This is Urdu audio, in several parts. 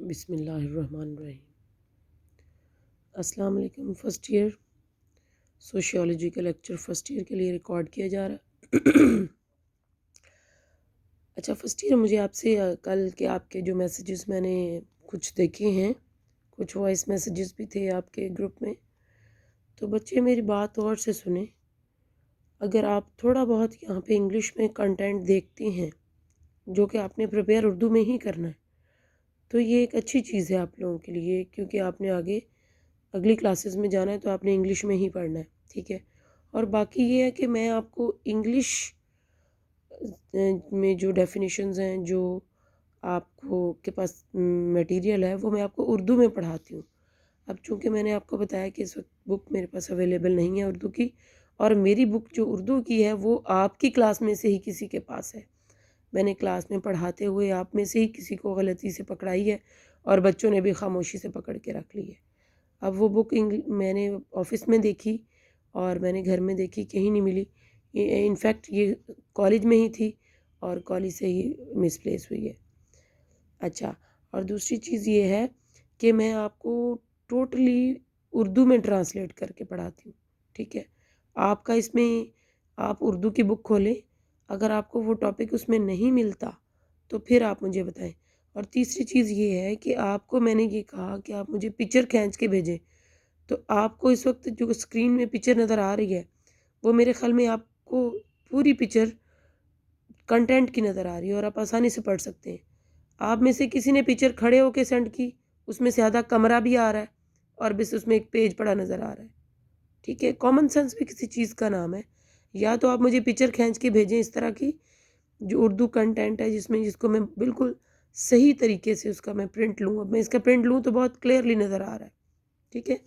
بسم اللہ الرحمن الرحیم۔ السلام علیکم۔ فرسٹ ایئر سوشیالوجی کا لیکچر فرسٹ ایئر کے لیے ریکارڈ کیا جا رہا ہے۔ اچھا فرسٹ ایئر، مجھے آپ سے کل کے آپ کے جو میسیجز میں نے کچھ دیکھے ہیں، کچھ وائس میسیجز بھی تھے آپ کے گروپ میں، تو بچے میری بات غور سے سنیں۔ اگر آپ تھوڑا بہت یہاں پہ انگلش میں کنٹینٹ دیکھتے ہیں جو کہ آپ نے پریپیئر اردو میں ہی کرنا ہے، تو یہ ایک اچھی چیز ہے آپ لوگوں کے لیے، کیونکہ آپ نے آگے اگلی کلاسز میں جانا ہے تو آپ نے انگلش میں ہی پڑھنا ہے، ٹھیک ہے۔ اور باقی یہ ہے کہ میں آپ کو انگلش میں جو ڈیفینیشنز ہیں، جو آپ کو کے پاس میٹیریل ہے، وہ میں آپ کو اردو میں پڑھاتی ہوں۔ اب چونکہ میں نے آپ کو بتایا کہ اس وقت بک میرے پاس اویلیبل نہیں ہے اردو کی، اور میری بک جو اردو کی ہے وہ آپ کی کلاس میں سے ہی کسی کے پاس ہے۔ میں نے کلاس میں پڑھاتے ہوئے آپ میں سے ہی کسی کو غلطی سے پکڑائی ہے، اور بچوں نے بھی خاموشی سے پکڑ کے رکھ لی ہے۔ اب وہ بک میں نے آفس میں دیکھی اور میں نے گھر میں دیکھی، کہیں نہیں ملی۔ انفیکٹ یہ کالج میں ہی تھی اور کالج سے ہی مس پلیس ہوئی ہے۔ اچھا، اور دوسری چیز یہ ہے کہ میں آپ کو ٹوٹلی اردو میں ٹرانسلیٹ کر کے پڑھاتی ہوں، ٹھیک ہے۔ آپ کا اس میں آپ اردو کی بک کھولیں، اگر آپ کو وہ ٹاپک اس میں نہیں ملتا تو پھر آپ مجھے بتائیں۔ اور تیسری چیز یہ ہے کہ آپ کو میں نے یہ کہا کہ آپ مجھے پکچر کھینچ کے بھیجیں، تو آپ کو اس وقت جو اسکرین میں پکچر نظر آ رہی ہے وہ میرے خیال میں آپ کو پوری پکچر کنٹینٹ کی نظر آ رہی ہے اور آپ آسانی سے پڑھ سکتے ہیں۔ آپ میں سے کسی نے پکچر کھڑے ہو کے سینڈ کی، اس میں سے آدھا کمرہ بھی آ رہا ہے اور بس اس میں ایک پیج پڑا نظر آ رہا ہے، ٹھیک ہے۔ کامن سینس بھی کسی چیز کا نام ہے۔ یا تو آپ مجھے پکچر کھینچ کے بھیجیں اس طرح کی جو اردو کنٹینٹ ہے، جس کو میں بالکل صحیح طریقے سے اس کا میں پرنٹ لوں۔ اب میں اس کا پرنٹ لوں تو بہت کلیئرلی نظر آ رہا ہے، ٹھیک ہے۔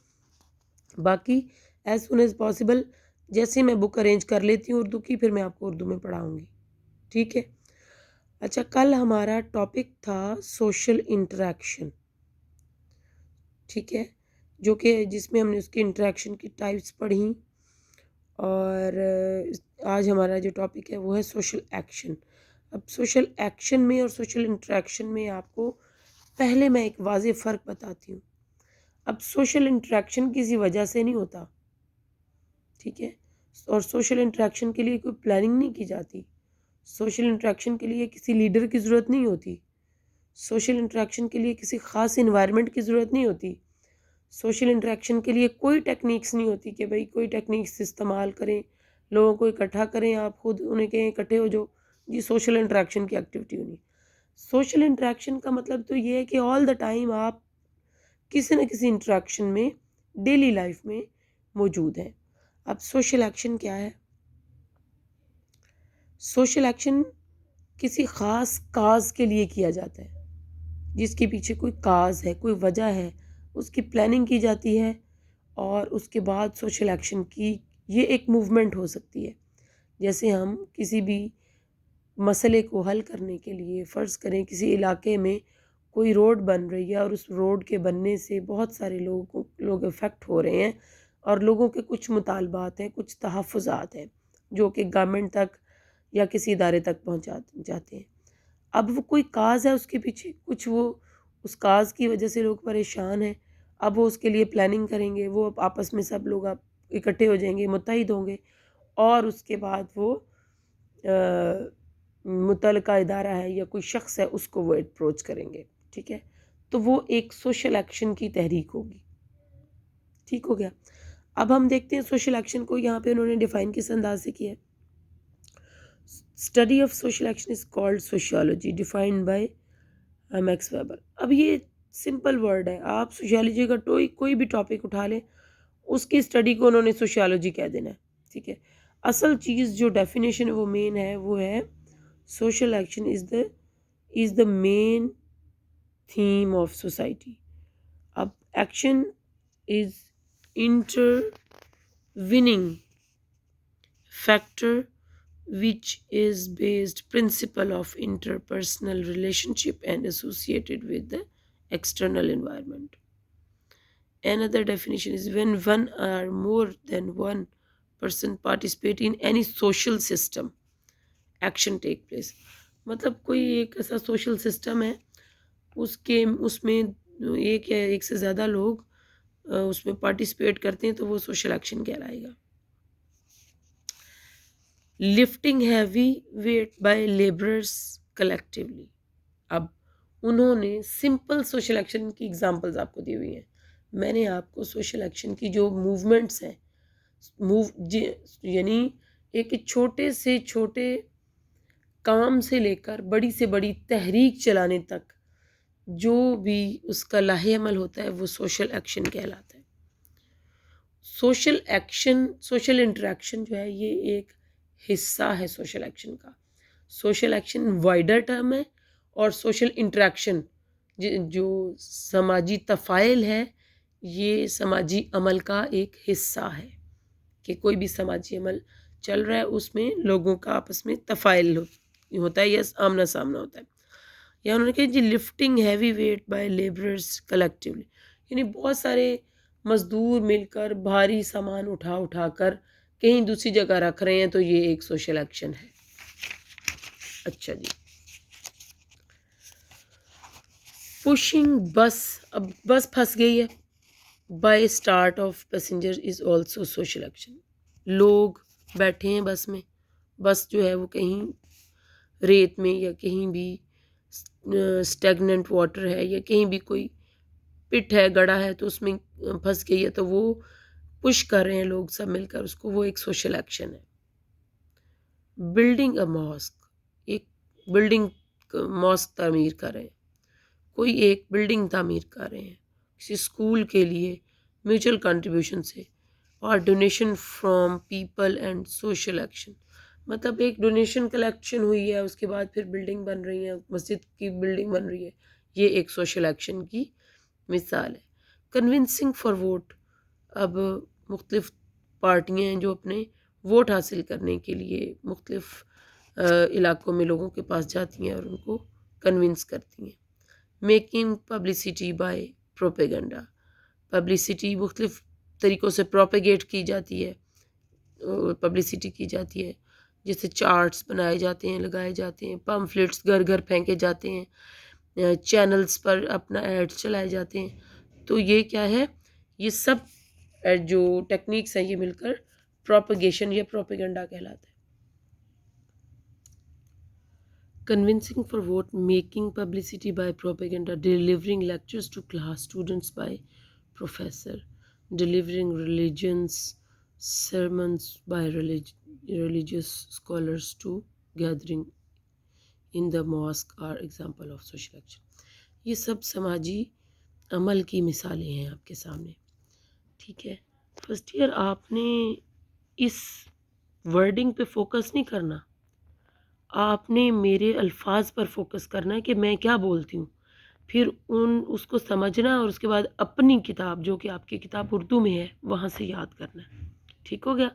باقی ایز سون ایز پاسبل جیسے میں بک ارینج کر لیتی ہوں اردو کی، پھر میں آپ کو اردو میں پڑھاؤں گی، ٹھیک ہے۔ اچھا، کل ہمارا ٹاپک تھا سوشل انٹریکشن، ٹھیک ہے، جو کہ جس میں ہم نے اس کی انٹریکشن کی ٹائپس پڑھیں، اور آج ہمارا جو ٹاپک ہے وہ ہے سوشل ایکشن۔ اب سوشل ایکشن میں اور سوشل انٹریکشن میں آپ کو پہلے میں ایک واضح فرق بتاتی ہوں۔ اب سوشل انٹریکشن کسی وجہ سے نہیں ہوتا، ٹھیک ہے، اور سوشل انٹریکشن کے لیے کوئی پلاننگ نہیں کی جاتی۔ سوشل انٹریکشن کے لیے کسی لیڈر کی ضرورت نہیں ہوتی۔ سوشل انٹریکشن کے لیے کسی خاص انوائرمنٹ کی ضرورت نہیں ہوتی۔ سوشل انٹریکشن کے لیے کوئی ٹیکنیکس نہیں ہوتی کہ بھئی کوئی ٹیکنیکس استعمال کریں، لوگوں کو اکٹھا کریں، آپ خود انہیں کہیں اکٹھے ہو جو جی سوشل انٹریکشن کی ایکٹیویٹی ہونی۔ سوشل انٹریکشن کا مطلب تو یہ ہے کہ آل دا ٹائم آپ کسی نہ کسی انٹریکشن میں ڈیلی لائف میں موجود ہیں۔ اب سوشل ایکشن کیا ہے؟ سوشل ایکشن کسی خاص کاز کے لیے کیا جاتا ہے، جس کے پیچھے کوئی کاز ہے، کوئی وجہ ہے، اس کی پلاننگ کی جاتی ہے، اور اس کے بعد سوشل ایکشن کی یہ ایک موومنٹ ہو سکتی ہے۔ جیسے ہم کسی بھی مسئلے کو حل کرنے کے لیے فرض کریں کسی علاقے میں کوئی روڈ بن رہی ہے، اور اس روڈ کے بننے سے بہت سارے لوگ افیکٹ ہو رہے ہیں، اور لوگوں کے کچھ مطالبات ہیں، کچھ تحفظات ہیں جو کہ گورنمنٹ تک یا کسی ادارے تک پہنچا جاتے ہیں۔ اب وہ کوئی کاز ہے اس کے پیچھے، کچھ وہ اس کاز کی وجہ سے لوگ پریشان ہیں، اب وہ اس کے لیے پلاننگ کریں گے، وہ آپس میں سب لوگ اکٹھے ہو جائیں گے، متحد ہوں گے، اور اس کے بعد وہ متعلقہ ادارہ ہے یا کوئی شخص ہے اس کو وہ اپروچ کریں گے، ٹھیک ہے۔ تو وہ ایک سوشل ایکشن کی تحریک ہوگی، ٹھیک ہو گیا۔ اب ہم دیکھتے ہیں سوشل ایکشن کو یہاں پہ انہوں نے ڈیفائن کس انداز سے کیا ہے۔ Study of social action is called sociology defined by Max Weber. اب یہ سمپل ورڈ ہے، آپ سوشیالوجی کا کوئی بھی ٹاپک اٹھا لیں، اس کی اسٹڈی کو انہوں نے سوشیالوجی کہہ دینا ہے، ٹھیک ہے۔ اصل چیز جو ڈیفینیشن وہ مین ہے وہ ہے social action is the main theme of society. اب action is intervening factor which is based principle of interpersonal relationship and associated with the external environment. Another definition is when one or more than one person participate in any social system, action take place. مطلب کوئی ایک ایسا سوشل سسٹم ہے، اس میں ایک یا ایک سے زیادہ لوگ اس میں پارٹیسپیٹ کرتے ہیں تو وہ سوشل ایکشن کہلائے گا. Lifting heavy weight by labourers collectively. اب انہوں نے سمپل سوشل ایکشن کی ایگزامپلز آپ کو دی ہوئی ہیں. میں نے آپ کو سوشل ایکشن کی جو موومنٹس ہیں یعنی ایک چھوٹے سے چھوٹے کام سے لے کر بڑی سے بڑی تحریک چلانے تک جو بھی اس کا لاہے عمل ہوتا ہے وہ سوشل ایکشن کہلاتا ہے. سوشل ایکشن، سوشل انٹریکشن جو ہے یہ ایک حصہ ہے سوشل ایکشن کا. سوشل ایکشن وائڈر ٹرم ہے اور سوشل انٹریکشن جو سماجی تفاعل ہے یہ سماجی عمل کا ایک حصہ ہے کہ کوئی بھی سماجی عمل چل رہا ہے اس میں لوگوں کا آپس میں تفاعل ہوتا ہے یا آمنا سامنا ہوتا ہے. یا انہوں نے کہا جی lifting heavy weight by labourers collectively, یعنی بہت سارے مزدور مل کر بھاری سامان اٹھا کر کہیں دوسری جگہ رکھ رہے ہیں تو یہ ایک سوشل ایکشن ہے. اچھا جی، پشنگ بس، اب بس پھنس گئی ہے. By start of passenger is also social action. لوگ بیٹھے ہیں بس میں، بس جو ہے وہ کہیں ریت میں یا کہیں بھی اسٹیگننٹ واٹر ہے یا کہیں بھی کوئی پٹ ہے گڑھا ہے تو اس میں پھنس گئی ہے تو وہ پش کر رہے ہیں لوگ سب مل کر اس کو، وہ ایک سوشل ایکشن ہے. بلڈنگ اے ماسک، ایک بلڈنگ ماسک تعمیر کر رہے ہیں، کوئی ایک بلڈنگ تعمیر کر رہے ہیں کسی اسکول کے لیے میوچل کنٹریبیوشن سے. اور donation from people and social action, مطلب ایک ڈونیشن کلیکشن ہوئی ہے اس کے بعد پھر بلڈنگ بن رہی ہے، مسجد کی بلڈنگ بن رہی ہے، یہ ایک سوشل ایکشن کی مثال ہے. کنونسنگ فار ووٹ، اب مختلف پارٹیاں ہیں جو اپنے ووٹ حاصل کرنے کے لیے مختلف علاقوں میں لوگوں کے پاس جاتی ہیں اور ان کو کنونس کرتی ہیں. Making publicity by propaganda, publicity مختلف طریقوں سے پروپیگیٹ کی جاتی ہے، پبلسٹی کی جاتی ہے، جیسے چارٹس بنائے جاتے ہیں، لگائے جاتے ہیں، پمفلٹس گھر گھر پھینکے جاتے ہیں، چینلز پر اپنا ایڈ چلائے جاتے ہیں. تو یہ کیا ہے، یہ سب جو ٹیکنیکس ہیں یہ مل کر پروپیگیشن یا پروپیگنڈا کہلاتا ہے. Canvassing for vote, making publicity by propaganda, delivering lectures to class students by professor, delivering religious sermons by religious scholars to gathering in the mosque are example of social action. یہ سب سماجی عمل کی مثالیں ہیں آپ کے سامنے. ٹھیک ہے، فرسٹ ایئر آپ نے اس ورڈنگ پہ فوکس نہیں کرنا، آپ نے میرے الفاظ پر فوکس کرنا ہے کہ میں کیا بولتی ہوں، پھر اس کو سمجھنا اور اس کے بعد اپنی کتاب جو کہ آپ کی کتاب اردو میں ہے وہاں سے یاد کرنا ہے. ٹھیک ہو گیا؟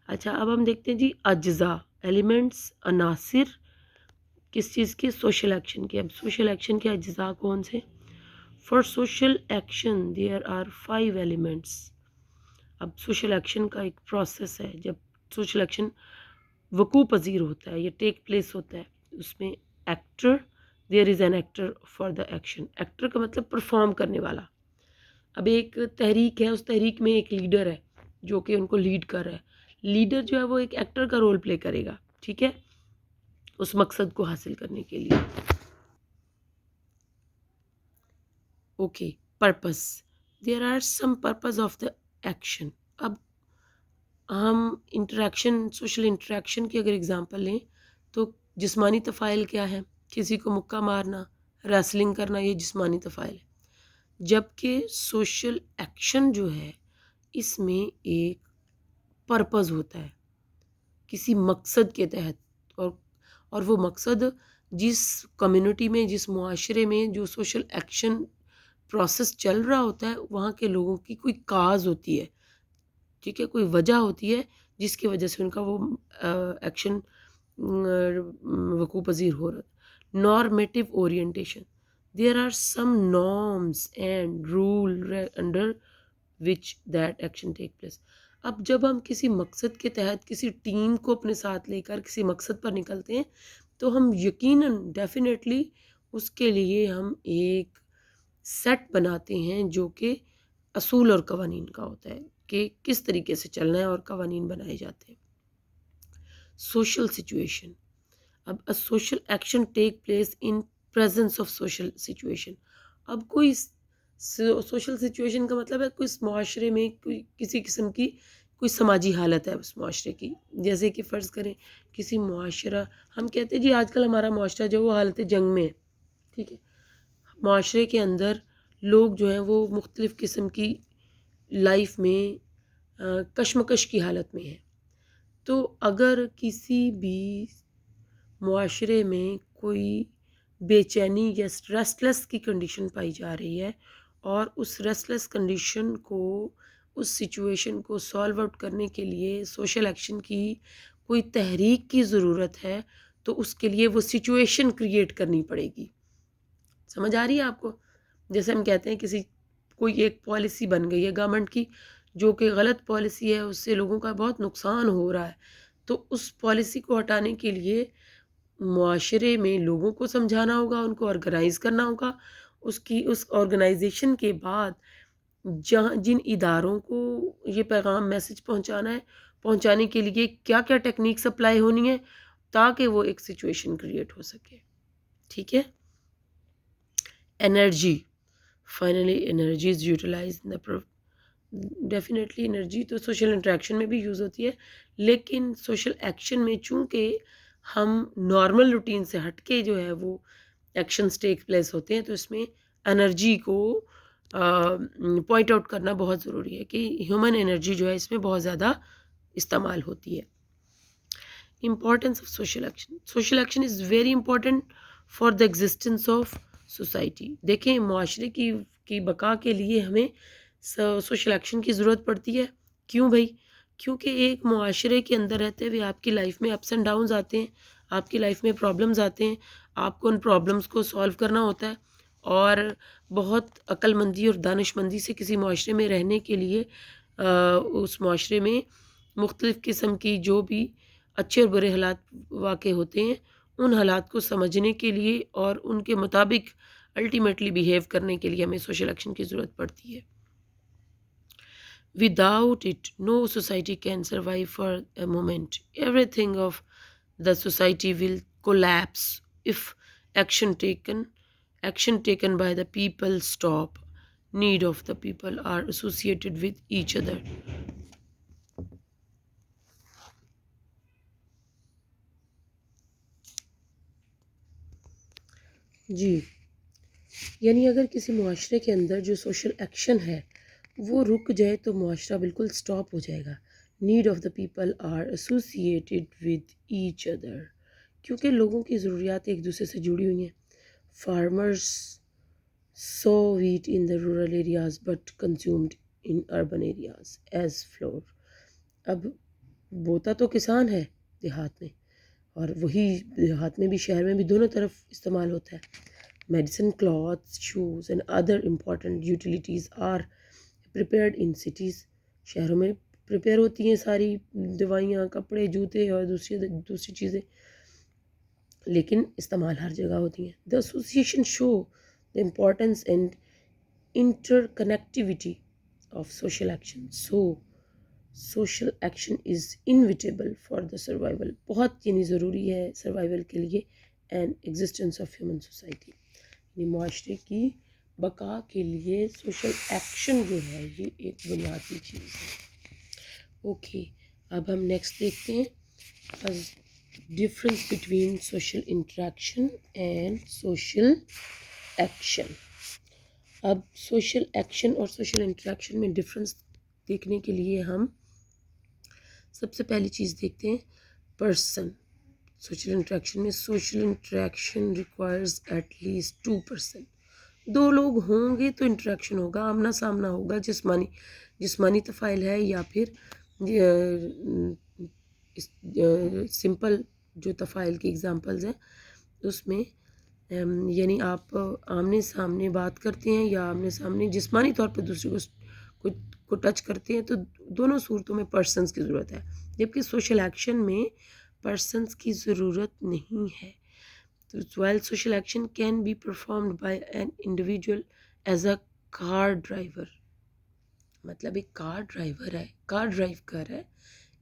اچھا، اب ہم دیکھتے ہیں جی اجزاء، ایلیمنٹس، عناصر کس چیز کے، سوشل ایکشن کے. اب سوشل ایکشن کے اجزاء کون سے؟ For social action there are 5 elements. اب سوشل ایکشن کا ایک پروسیس ہے، جب سوشل ایکشن وقوع پذیر ہوتا ہے یا ٹیک پلیس ہوتا ہے اس میں actor, there is an actor for the action. Actor کا مطلب پرفارم کرنے والا. اب ایک تحریک ہے، اس تحریک میں ایک لیڈر ہے جو کہ ان کو لیڈ کر رہا ہے. لیڈر جو ہے وہ ایک ایکٹر کا رول پلے کرے گا، ٹھیک ہے، اس مقصد کو حاصل کرنے کے لیے. Okay, purpose, there are some purpose of the action. اب ہم انٹریکشن، سوشل انٹریکشن کی اگر اگزامپل لیں تو جسمانی تفاعل کیا ہے؟ کسی کو مکہ مارنا، ریسلنگ کرنا، یہ جسمانی تفاعل ہے. جبکہ سوشل ایکشن جو ہے اس میں ایک پرپز ہوتا ہے کسی مقصد کے تحت، اور وہ مقصد جس کمیونٹی میں، جس معاشرے میں جو سوشل ایکشن پروسیس چل رہا ہوتا ہے وہاں کے لوگوں کی کوئی کاز ہوتی ہے، ٹھیک ہے، کوئی وجہ ہوتی ہے جس کی وجہ سے ان کا وہ ایکشن وقوع پذیر ہو رہا ہے. Normative orientation, there are some norms and rule under which that action take place. اب جب ہم کسی مقصد کے تحت کسی ٹیم کو اپنے ساتھ لے کر کسی مقصد پر نکلتے ہیں تو ہم یقیناً ڈیفینیٹلی اس کے لیے ہم ایک سیٹ بناتے ہیں جو کہ اصول اور قوانین کا ہوتا ہے کہ کس طریقے سے چلنا ہے اور قوانین بنائے جاتے ہیں۔ سوشل سچویشن، اب social action take place in presence of social situation. اب کوئی سوشل سچویشن کا مطلب ہے کوئی معاشرے میں کوئی کسی قسم کی کوئی سماجی حالت ہے اس معاشرے کی، جیسے کہ فرض کریں کسی معاشرہ، ہم کہتے ہیں جی آج کل ہمارا معاشرہ جو وہ حالت جنگ میں ہے، ٹھیک ہے، معاشرے کے اندر لوگ جو ہیں وہ مختلف قسم کی لائف میں کشمکش کی حالت میں ہیں۔ تو اگر کسی بھی معاشرے میں کوئی بے چینی یا ریسٹلیس کی کنڈیشن پائی جا رہی ہے اور اس ریسٹلیس کنڈیشن کو، اس سچویشن کو سالو آؤٹ کرنے کے لیے سوشل ایکشن کی کوئی تحریک کی ضرورت ہے، تو اس کے لیے وہ سچویشن کریٹ کرنی پڑے گی۔ سمجھ آ رہی ہے آپ کو؟ جیسے ہم کہتے ہیں کسی کوئی ایک پالیسی بن گئی ہے گورنمنٹ کی جو کہ غلط پالیسی ہے، اس سے لوگوں کا بہت نقصان ہو رہا ہے، تو اس پالیسی کو ہٹانے کے لیے معاشرے میں لوگوں کو سمجھانا ہوگا، ان کو آرگنائز کرنا ہوگا، اس آرگنائزیشن کے بعد جن اداروں کو یہ پیغام میسج پہنچانا ہے، پہنچانے کے لیے کیا کیا ٹیکنیکس اپلائی ہونی ہے تاکہ وہ ایک سچویشن کریٹ ہو سکے۔ ٹھیک ہے۔ Energy, finally energy is utilized definitely energy تو سوشل انٹریکشن میں بھی یوز ہوتی ہے، لیکن سوشل ایکشن میں چونکہ ہم نارمل روٹین سے ہٹ کے جو ہے وہ ایکشنز ٹیک پلیس ہوتے ہیں، تو اس میں انرجی کو پوائنٹ آؤٹ کرنا بہت ضروری ہے کہ ہیومن انرجی جو ہے اس میں بہت زیادہ استعمال ہوتی ہے۔ Importance of social action, social action is very important for the existence of society. دیکھیں معاشرے کی بقا کے لیے ہمیں سوشل ایکشن کی ضرورت پڑتی ہے۔ کیوں بھائی؟ کیونکہ ایک معاشرے کے اندر رہتے ہوئے آپ کی لائف میں اپس اینڈ ڈاؤنز آتے ہیں، آپ کی لائف میں پرابلمز آتے ہیں، آپ کو ان پرابلمز کو سالو کرنا ہوتا ہے، اور بہت عقل مندی اور دانش مندی سے کسی معاشرے میں رہنے کے لیے اس معاشرے میں مختلف قسم کی جو بھی اچھے اور برے حالات واقع ہوتے ہیں، ان حالات کو سمجھنے کے لیے اور ان کے مطابق الٹیمیٹلی بیہیو کرنے کے لیے ہمیں سوشل ایکشن کی ضرورت پڑتی ہے۔ Without it, no society can survive for a moment. Everything of the society will collapse if action taken by the people stop. Need of the people are associated with each other. جی، یعنی اگر کسی معاشرے کے اندر جو سوشل ایکشن ہے وہ رک جائے تو معاشرہ بالکل سٹاپ ہو جائے گا۔ Need of the people are associated with each other, کیونکہ لوگوں کی ضروریات ایک دوسرے سے جڑی ہوئی ہیں۔ Farmers sow wheat in the rural areas but consumed in urban areas as flour. اب بوتا تو کسان ہے دیہات میں، اور وہی دیہات میں بھی شہر میں بھی دونوں طرف استعمال ہوتا ہے۔ Medicine, clothes, shoes and other important utilities are prepared in cities, شہروں میں پریپیئر ہوتی ہیں ساری دوائیاں، کپڑے، جوتے اور دوسری چیزیں، لیکن استعمال ہر جگہ ہوتی ہیں۔ The association show the importance and interconnectivity of social action, so social action is inevitable for the survival, بہت یعنی ضروری ہے سروائیول کے لیے، and existence of human society, یعنی معاشرے کی بقا کے لیے سوشل ایکشن جو ہے یہ ایک بنیادی چیز ہے۔ اوکے، اب ہم نیکسٹ دیکھتے ہیں difference between social interaction and social action. اب سوشل ایکشن اور سوشل انٹریکشن میں ڈفرینس دیکھنے کے لیے ہم سب سے پہلی چیز دیکھتے ہیں پرسن۔ سوشل انٹریکشن میں social interaction requires at least 2 person, 2 لوگ ہوں گے تو انٹریکشن ہوگا، آمنا سامنا ہوگا، جسمانی تفاعل ہے یا پھر سمپل جو تفاعل کی اگزامپلز ہیں اس میں یعنی آپ آمنے سامنے بات کرتے ہیں یا آمنے سامنے جسمانی طور پہ دوسرے کو ٹچ کرتے ہیں، تو دونوں صورتوں میں پرسنس کی ضرورت ہے، جبکہ سوشل ایکشن میں پرسنس کی ضرورت نہیں ہے۔ while social action can be performed by an individual as a car driver, مطلب ایک کار ڈرائیور ہے، کار ڈرائیو کر رہا ہے،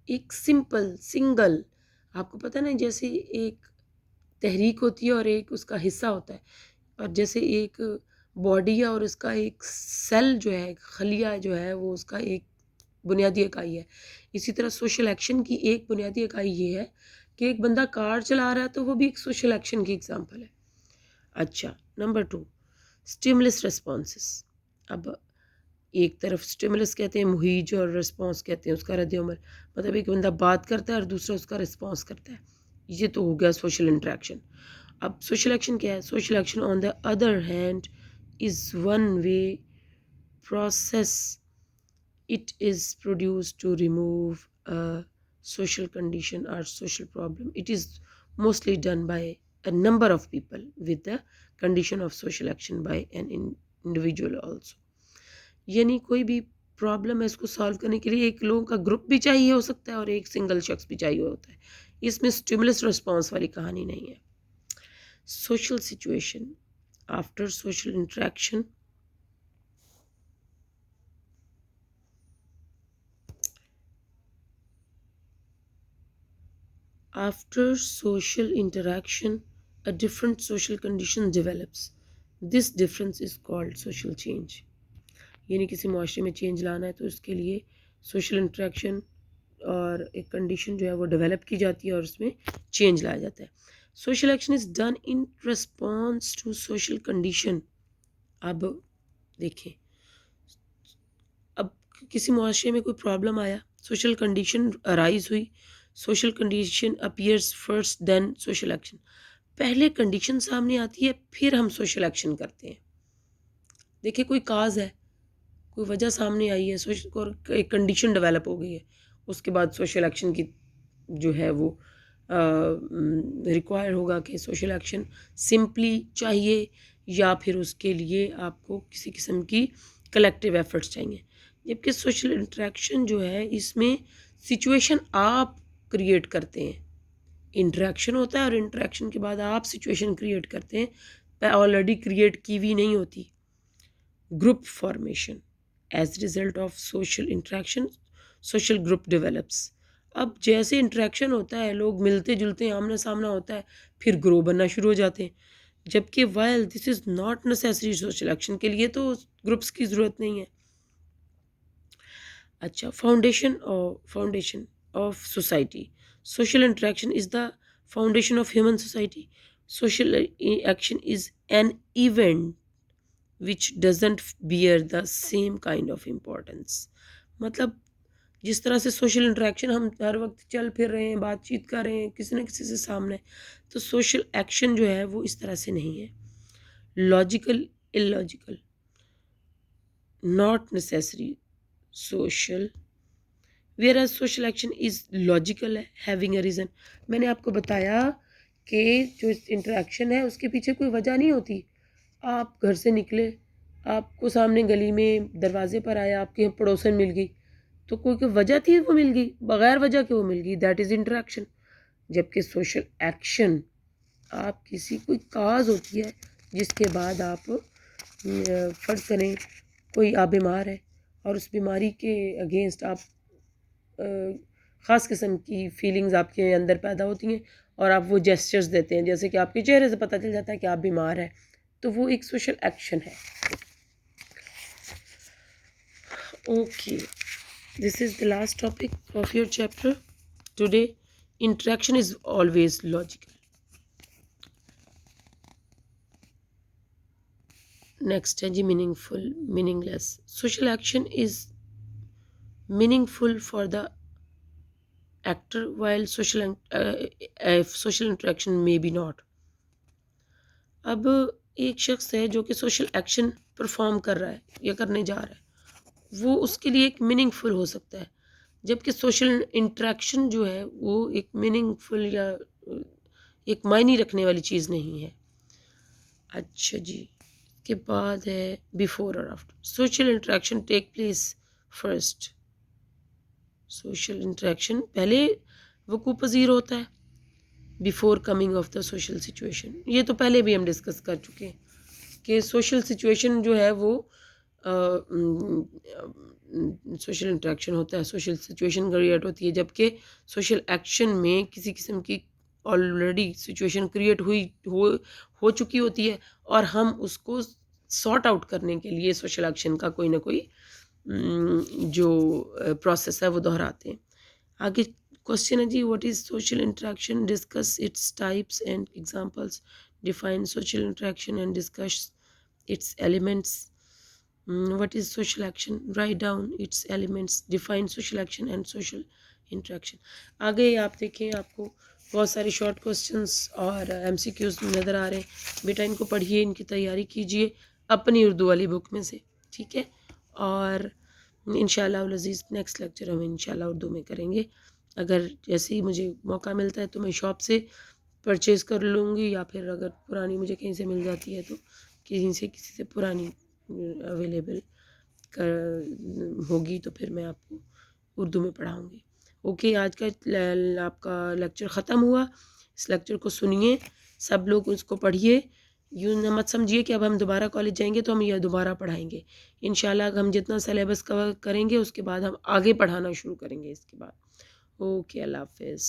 ایک سمپل سنگل، آپ کو پتہ نا جیسے ایک تحریک ہوتی ہے اور ایک اس کا حصہ ہوتا ہے، اور جیسے ایک باڈی ہے اور اس کا ایک سیل جو ہے، خلیہ جو ہے، وہ اس کا ایک بنیادی اکائی ہے، اسی طرح سوشل ایکشن کی ایک بنیادی اکائی یہ ہے کہ ایک بندہ کار چلا رہا ہے تو وہ بھی ایک سوشل ایکشن کی اگزامپل ہے۔ اچھا، نمبر 2، اسٹیمولس ریسپانسز۔ اب ایک طرف اسٹیمولس کہتے ہیں مہیج، اور ریسپانس کہتے ہیں اس کا رد عمل، مطلب ایک بندہ بات کرتا ہے اور دوسرا اس کا ریسپانس کرتا ہے، یہ تو ہو گیا سوشل انٹریکشن۔ اب سوشل ایکشن کیا ہے؟ Social action on the other hand is one way process, it is produced to remove social condition or social problem. It is mostly done by a number of people with the condition of social action by an individual also. یعنی کوئی بھی پرابلم ہے اس کو سالو کرنے کے لیے ایک لوگوں کا گروپ بھی چاہیے ہو سکتا ہے اور ایک سنگل شخص بھی چاہیے ہوتا ہے، اس میں اسٹیمولس رسپانس والی کہانی نہیں ہے۔ Social situation after social interaction. After social interaction, a different social condition develops. This difference is called social change. یعنی کسی معاشرے میں چینج لانا ہے تو اس کے لیے سوشل انٹریکشن اور ایک کنڈیشن جو ہے وہ ڈیولپ کی جاتی ہے اور اس میں چینج لایا جاتا ہے۔ Social action is done in response to social condition. اب دیکھیں، اب کسی معاشرے میں کوئی پرابلم آیا، سوشل کنڈیشن ارائز ہوئی، social condition appears first then social action. پہلے کنڈیشن سامنے آتی ہے پھر ہم سوشل ایکشن کرتے ہیں۔ دیکھیں کوئی کاز ہے، کوئی وجہ سامنے آئی ہے، ایک کنڈیشن ڈیولپ ہو گئی ہے، اس کے بعد سوشل ایکشن کی جو ہے وہ ریکوائر ہوگا کہ سوشل ایکشن سمپلی چاہیے یا پھر اس کے لیے آپ کو کسی قسم کی کلیکٹیو ایفرٹس چاہیے۔ جبکہ سوشل انٹریکشن جو ہے اس میں سچویشن آپ کریٹ کرتے ہیں، انٹریکشن ہوتا ہے اور انٹریکشن کے بعد آپ سچویشن کریٹ کرتے ہیں، آلریڈی کریٹ کی ہوئی نہیں ہوتی۔ Group formation as result of social interaction social group develops. اب جیسے انٹریکشن ہوتا ہے، لوگ ملتے جلتے ہیں، آمنا سامنا ہوتا ہے، پھر گروہ بننا شروع ہو جاتے ہیں، جبکہ while this is not necessary social action کے لیے تو گروپس کی ضرورت نہیں ہے۔ اچھا، foundation of society. Social interaction is the foundation of human society. Social action is an event which doesn't bear the same kind of importance۔ مطلب جس طرح سے سوشل انٹریکشن ہم ہر وقت چل پھر رہے ہیں، بات چیت کر رہے ہیں کسی نہ کسی سے سامنے، تو سوشل ایکشن جو ہے وہ اس طرح سے نہیں ہے۔ Logical illogical not necessary social whereas social action is logical ہے having a reason۔ میں نے آپ کو بتایا کہ جو انٹریکشن ہے اس کے پیچھے کوئی وجہ نہیں ہوتی، آپ گھر سے نکلے، آپ کو سامنے گلی میں دروازے پر آیا، آپ کے پڑوسن مل گئی، تو کوئی وجہ تھی وہ مل گئی، بغیر وجہ کے وہ مل گئی، دیٹ از انٹریکشن۔ جبکہ سوشل ایکشن آپ کسی کوئی کاز ہوتی ہے جس کے بعد آپ فرض کریں کوئی آپ بیمار ہے اور اس بیماری کے اگینسٹ آپ خاص قسم کی فیلنگز آپ کے اندر پیدا ہوتی ہیں اور آپ وہ جیسچرز دیتے ہیں، جیسے کہ آپ کے چہرے سے پتہ چل جاتا ہے کہ آپ بیمار ہیں، تو وہ ایک سوشل ایکشن ہے۔ Okay, this is the last topic of your chapter today. Interaction is always logical. Next ہے جی meaningful, meaningless. Social action is meaningful for the actor while social interaction may be not. اب ایک شخص ہے جو کہ سوشل ایکشن پرفارم کر رہا ہے یا کرنے جا رہا ہے، وہ اس کے لیے ایک میننگ فل ہو سکتا ہے، جبکہ سوشل انٹریکشن جو ہے وہ ایک میننگ فل یا ایک معنی رکھنے والی چیز نہیں ہے۔ اچھا جی، کے بعد ہے بیفور اور after. Social interaction take place first. Social interaction پہلے وقوع پذیر ہوتا ہے، before coming of the social situation. یہ تو پہلے بھی ہم ڈسکس کر چکے ہیں کہ سوشل سچویشن جو ہے وہ سوشل انٹریکشن ہوتا ہے، سوشل سچویشن کریٹ ہوتی ہے، جبکہ سوشل ایکشن میں کسی قسم کی آلریڈی سچویشن کریٹ ہو چکی ہوتی ہے، اور ہم اس کو سارٹ آؤٹ کرنے کے لیے سوشل ایکشن کا کوئی نہ کوئی جو پروسیس ہے وہ دہراتے ہیں. آگے کوشچن ہے جی، what is social interaction, discuss its types and examples, define social interaction and discuss its elements. What is social action? Write down its elements. Define social action and social interaction. آگے آپ دیکھیں، آپ کو بہت سارے شارٹ کوسچنس اور ایم سی کیوز نظر آ رہے ہیں. بیٹا ان کو پڑھیے، ان کی تیاری کیجیے اپنی اردو والی بک میں سے، ٹھیک ہے؟ اور انشاءاللہ العزیز نیکسٹ لیکچر ہم انشاءاللہ اردو میں کریں گے. اگر جیسے ہی مجھے موقع ملتا ہے تو میں شاپ سے پرچیز کر لوں گی، یا پھر اگر پرانی مجھے کہیں سے مل جاتی ہے تو کسی سے پرانی اویلیبل ہوگی تو پھر میں آپ کو اردو میں پڑھاؤں گی. اوکے، آج کا آپ کا لیکچر ختم ہوا. اس لیکچر کو سنیے، سب لوگ اس کو پڑھیے. یوں نہ مت سمجھیے کہ اب ہم دوبارہ کالج جائیں گے تو ہم یہ دوبارہ پڑھائیں گے. انشاءاللہ ہم جتنا سلیبس کور کریں گے اس کے بعد ہم آگے پڑھانا شروع کریں گے اس کے بعد. اوکے، اللہ حافظ.